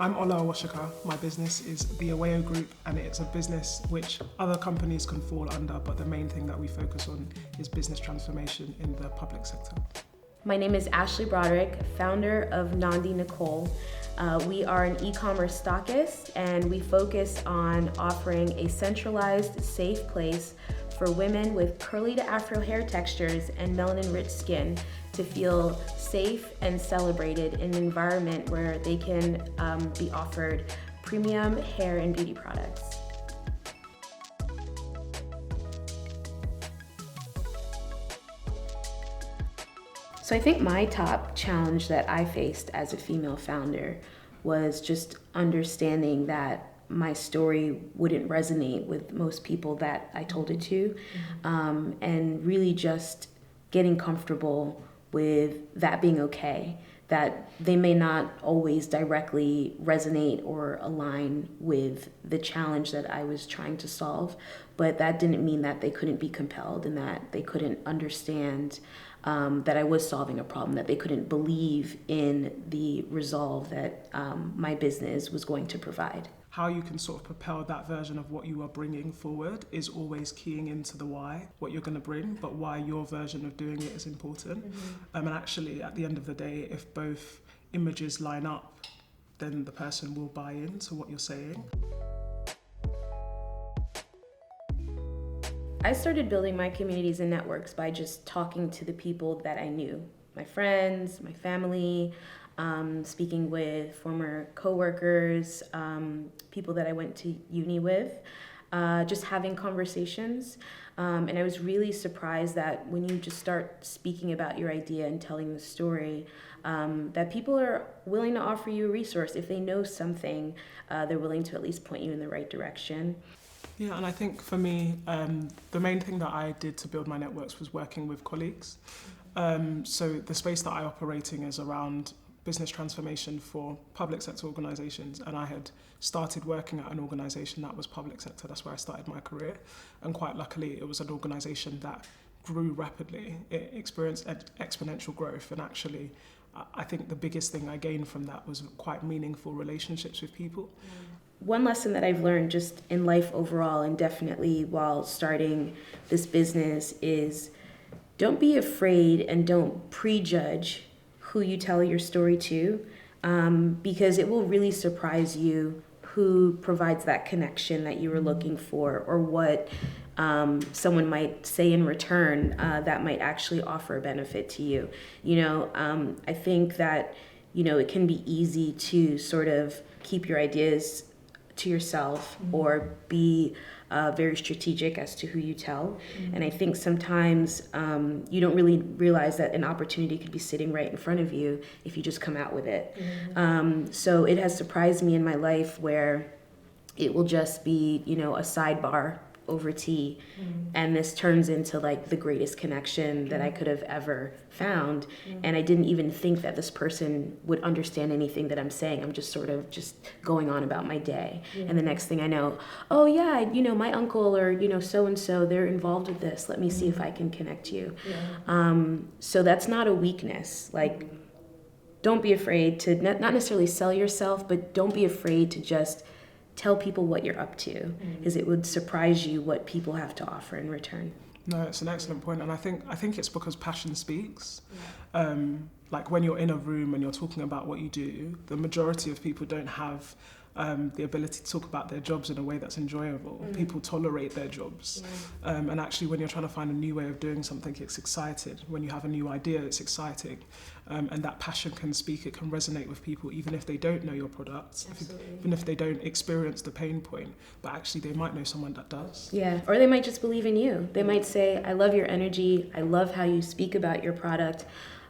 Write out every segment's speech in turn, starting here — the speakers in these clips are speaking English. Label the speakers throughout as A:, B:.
A: I'm Ola Awosika. My business is the Aweo Group, and it's a business which other companies can fall under, but the main thing that we focus on is business transformation in the public sector.
B: My name is Ashley Broderick, founder of Nandi Nicole. We are an e-commerce stockist, and we focus on offering a centralized, safe place for women with curly to afro hair textures and melanin-rich skin to feel safe and celebrated in an environment where they can be offered premium hair and beauty products. So I think my top challenge that I faced as a female founder was just understanding that my story wouldn't resonate with most people that I told it to, and really just getting comfortable with that being okay, that they may not always directly resonate or align with the challenge that I was trying to solve, but that didn't mean that they couldn't be compelled and that they couldn't understand that I was solving a problem, that they couldn't believe in the resolve that my business was going to provide.
A: How you can sort of propel that version of what you are bringing forward is always keying into the why, what you're going to bring, but why your version of doing it is important. And actually, at the end of the day, if both images line up, then the person will buy into what you're saying.
B: I started building my communities and networks by just talking to the people that I knew, my friends, my family, speaking with former coworkers, people that I went to uni with, just having conversations. And I was really surprised that when you just start speaking about your idea and telling the story, that people are willing to offer you a resource. If they know something, they're willing to at least point you in the right direction.
A: Yeah, and I think for me, the main thing that I did to build my networks was working with colleagues. So the space that I operate in is around business transformation for public sector organisations, and I had started working at an organisation that was public sector. That's where I started my career, and quite luckily it was an organisation that grew rapidly. It experienced exponential growth, and actually I think the biggest thing I gained from that was quite meaningful relationships with people.
B: One lesson that I've learned just in life overall, and definitely while starting this business, is don't be afraid and don't prejudge who you tell your story to, because it will really surprise you who provides that connection that you were looking for, or what someone might say in return that might actually offer a benefit to you. I think that, it can be easy to sort of keep your ideas to yourself, or be very strategic as to who you tell. And I think sometimes you don't really realize that an opportunity could be sitting right in front of you if you just come out with it. So it has surprised me in my life where it will just be, a sidebar over tea, and this turns into like the greatest connection that I could have ever found. And I didn't even think that this person would understand anything that I'm saying. I'm just sort of just going on about my day. And the next thing I know, oh yeah, my uncle or so and so, they're involved with this. Let me see if I can connect you. So that's not a weakness. Like, don't be afraid to not necessarily sell yourself, but don't be afraid to just tell people what you're up to, because it would surprise you what people have to offer in return.
A: No, it's an excellent point, and I think it's because passion speaks. Like when you're in a room and you're talking about what you do, the majority of people don't have the ability to talk about their jobs in a way that's enjoyable. People tolerate their jobs. And actually when you're trying to find a new way of doing something, it's exciting. When you have a new idea, it's exciting. And that passion can speak, it can resonate with people, even if they don't know your product, even if they don't experience the pain point, but actually they might know someone that does.
B: Yeah, or they might just believe in you. They might say, I love your energy, I love how you speak about your product.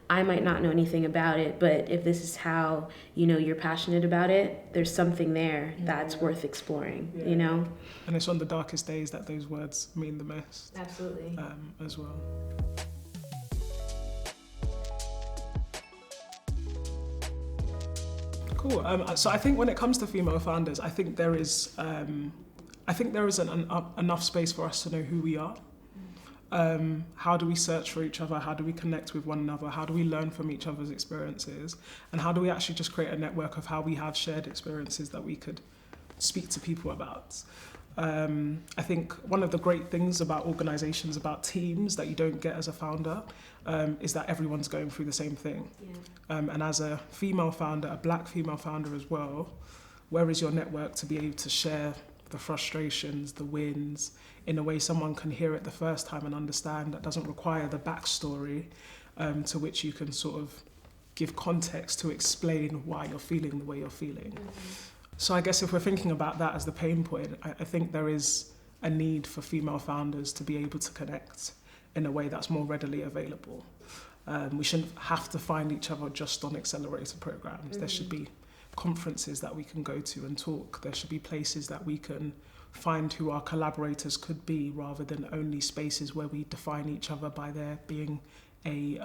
B: I might not know anything about it, but if this is how, you're passionate about it, there's something there that's worth exploring,
A: And it's on the darkest days that those words mean the most.
B: Absolutely.
A: As well. Cool. So I think when it comes to female founders, I think there is enough space for us to know who we are. how do we search for each other? How do we connect with one another? How do we learn from each other's experiences? And how do we actually just create a network of how we have shared experiences that we could speak to people about? I think one of the great things about organizations, about teams that you don't get as a founder, is that everyone's going through the same thing. Yeah. And as a female founder, a black female founder as well, where is your network to be able to share the frustrations, the wins, in a way someone can hear it the first time and understand, that doesn't require the backstory, to which you can sort of give context to explain why you're feeling the way you're feeling. Mm-hmm. So I guess if we're thinking about that as the pain point, I think there is a need for female founders to be able to connect in a way that's more readily available. We shouldn't have to find each other just on accelerator programs. Mm-hmm. There should be conferences that we can go to and talk. There should be places that we can find who our collaborators could be, rather than only spaces where we define each other by there being a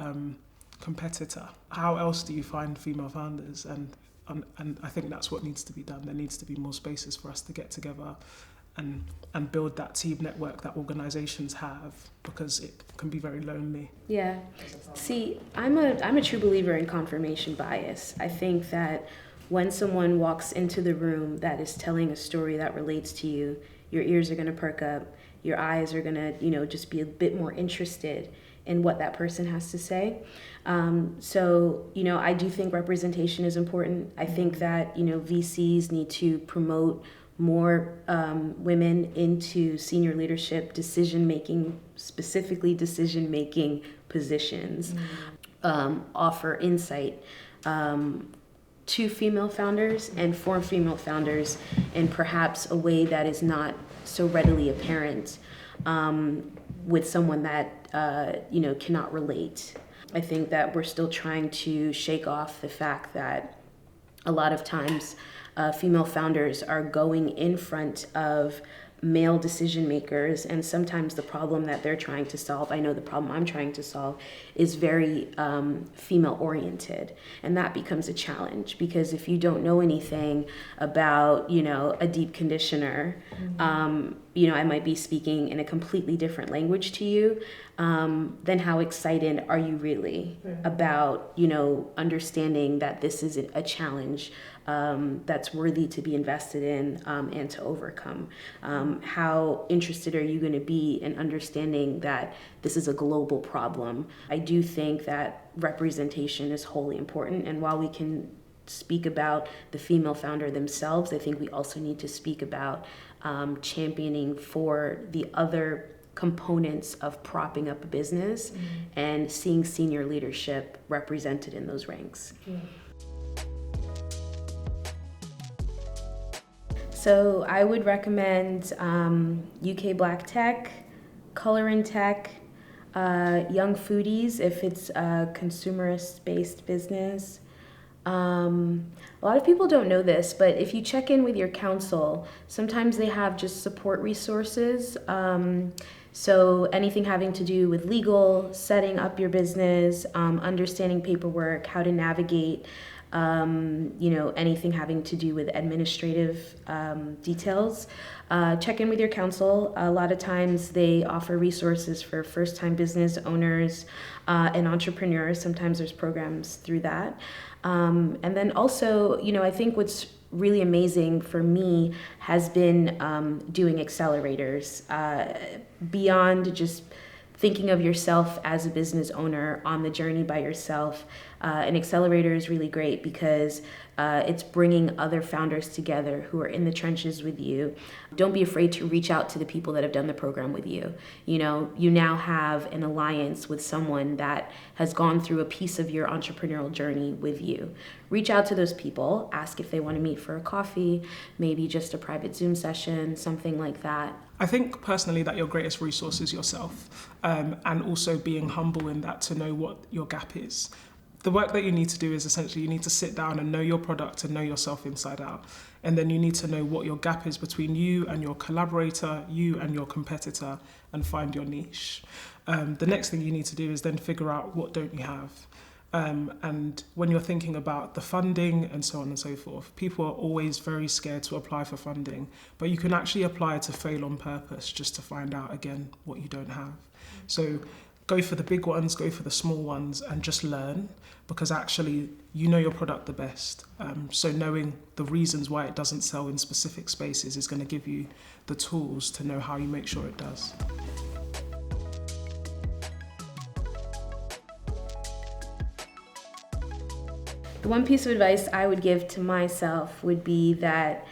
A: competitor. How else do you find female founders? And I think that's what needs to be done. There needs to be more spaces for us to get together and build that team network that organizations have, because it can be very lonely.
B: Yeah. See, I'm a true believer in confirmation bias. I think that when someone walks into the room that is telling a story that relates to you, your ears are going to perk up, your eyes are going to, just be a bit more interested in what that person has to say. So, I do think representation is important. I think that, VCs need to promote more women into senior leadership, decision-making, specifically decision-making positions, offer insight to female founders and for female founders in perhaps a way that is not so readily apparent with someone that cannot relate. I think that we're still trying to shake off the fact that a lot of times female founders are going in front of male decision makers, and sometimes the problem that they're trying to solve, I know the problem I'm trying to solve, is very female oriented, and that becomes a challenge, because if you don't know anything about a deep conditioner, I might be speaking in a completely different language to you, then how excited are you really about understanding that this is a challenge that's worthy to be invested in and to overcome? How interested are you going to be in understanding that this is a global problem? I do think that representation is wholly important, and while we can speak about the female founder themselves, I think we also need to speak about championing for the other components of propping up a business and seeing senior leadership represented in those ranks. So I would recommend UK Black Tech, Color in Tech, Young Foodies if it's a consumerist-based business. A lot of people don't know this, but if you check in with your council, sometimes they have just support resources. So anything having to do with legal, setting up your business, understanding paperwork, how to navigate, anything having to do with administrative details. Check in with your council. A lot of times they offer resources for first-time business owners and entrepreneurs. Sometimes there's programs through that. And then also, I think what's really amazing for me has been doing accelerators beyond just thinking of yourself as a business owner on the journey by yourself. An accelerator is really great because it's bringing other founders together who are in the trenches with you. Don't be afraid to reach out to the people that have done the program with you. You now have an alliance with someone that has gone through a piece of your entrepreneurial journey with you. Reach out to those people, ask if they want to meet for a coffee, maybe just a private Zoom session, something like that.
A: I think personally that your greatest resource is yourself, and also being humble in that to know what your gap is. The work that you need to do is essentially you need to sit down and know your product and know yourself inside out. And then you need to know what your gap is between you and your collaborator, you and your competitor, and find your niche. The next thing you need to do is then figure out what don't you have. And when you're thinking about the funding and so on and so forth, people are always very scared to apply for funding, but you can actually apply to fail on purpose just to find out again what you don't have. So go for the big ones, go for the small ones, and just learn, because actually you know your product the best. So knowing the reasons why it doesn't sell in specific spaces is going to give you the tools to know how you make sure it does.
B: The one piece of advice I would give to myself would be that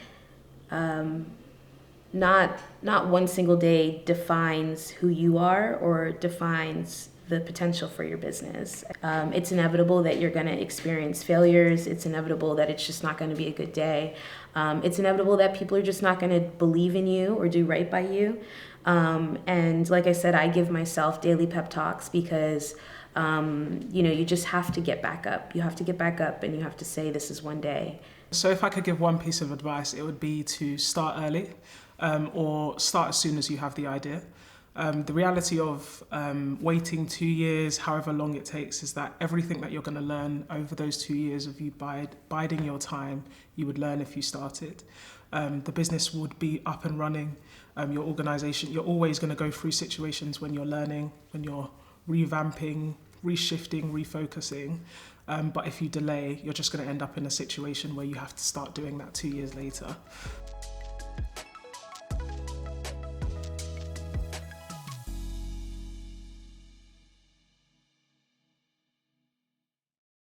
B: not one single day defines who you are or defines the potential for your business. It's inevitable that you're going to experience failures. It's inevitable that it's just not going to be a good day. It's inevitable that people are just not going to believe in you or do right by you. And like I said, I give myself daily pep talks because you just have to get back up. You have to get back up and you have to say this is one day.
A: So if I could give one piece of advice, it would be to start early or start as soon as you have the idea. The reality of waiting 2 years, however long it takes, is that everything that you're going to learn over those 2 years of you biding your time, you would learn if you started. The business would be up and running. Your organisation, you're always going to go through situations when you're learning, when you're revamping, reshifting, refocusing. But if you delay, you're just going to end up in a situation where you have to start doing that 2 years later.